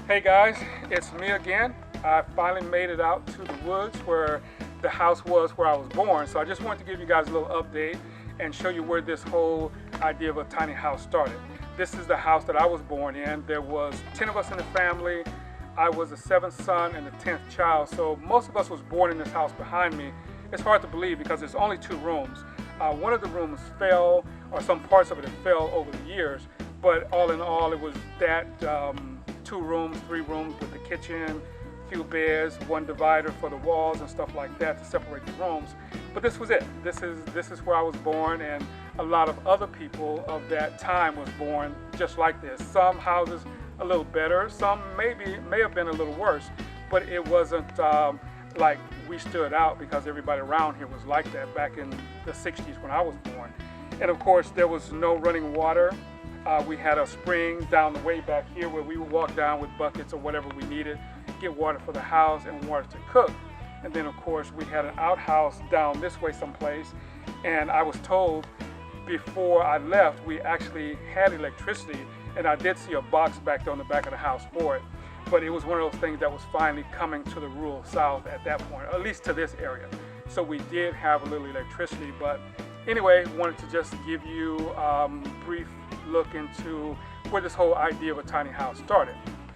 Hey guys, it's me again. I finally made it out to the woods where the house was where I was born. So I just wanted to give you guys a little update and show you where this whole idea of a tiny house started. This is the house that I was born in. There was 10 of us in the family. I was the 7th son and the 10th child. So most of us was born in this house behind me. It's hard to believe because there's only 2 rooms. One of the rooms fell, or some parts of it fell over the years. But all in all, it was that 2 rooms, 3 rooms with the kitchen, few beds, 1 divider for the walls and stuff like that to separate the rooms. But this was it. This is where I was born, and a lot of other people of that time was born just like this. Some houses a little better, some may have been a little worse, but it wasn't like we stood out because everybody around here was like that back in the 60s when I was born. And of course there was no running water. We had a spring down the way back here where we would walk down with buckets or whatever we needed, get water for the house and water to cook. And then of course we had an outhouse down this way someplace, and I was told before I left we actually had electricity, and I did see a box back there on the back of the house for it. But it was one of those things that was finally coming to the rural South at that point, at least to this area. So we did have a little electricity, but anyway, wanted to just give you a brief look into where this whole idea of a tiny house started.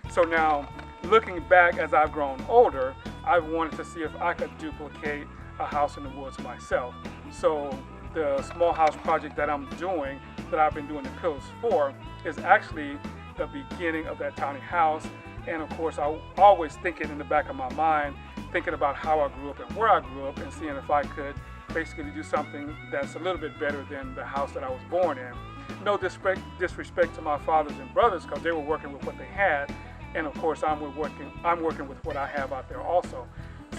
So now, looking back as I've grown older, I wanted to see if I could duplicate a house in the woods myself. So the small house project that I'm doing, that I've been doing the pillows for, is actually the beginning of that tiny house. And of course, I always thinking in the back of my mind, thinking about how I grew up and where I grew up, and seeing if I could basically do something that's a little bit better than the house that I was born in. No disrespect to my fathers and brothers, because they were working with what they had, and of course I'm working with what I have out there also.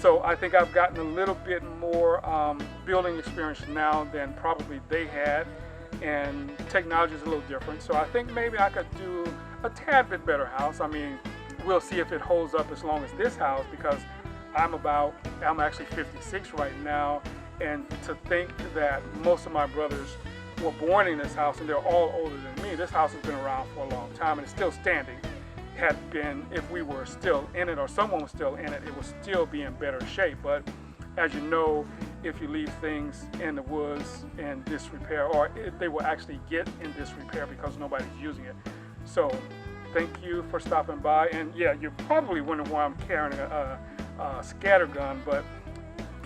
So I think I've gotten a little bit more building experience now than probably they had, and technology is a little different. So I think maybe I could do a tad bit better house. I mean, we'll see if it holds up as long as this house, because I'm actually 56 right now, and to think that most of my brothers were born in this house and they're all older than me. This house has been around for a long time and it's still standing. Had been, if we were still in it or someone was still in it, it would still be in better shape. But as you know, if you leave things in the woods in disrepair, or they will actually get in disrepair because nobody's using it. So thank you for stopping by. And yeah, you're probably wondering why I'm carrying a scatter gun, but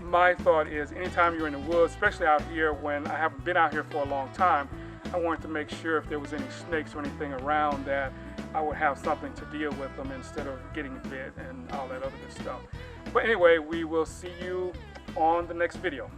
my thought is anytime you're in the woods, especially out here when I haven't been out here for a long time, I wanted to make sure if there was any snakes or anything around that I would have something to deal with them instead of getting bit and all that other good stuff. But anyway, we will see you on the next video.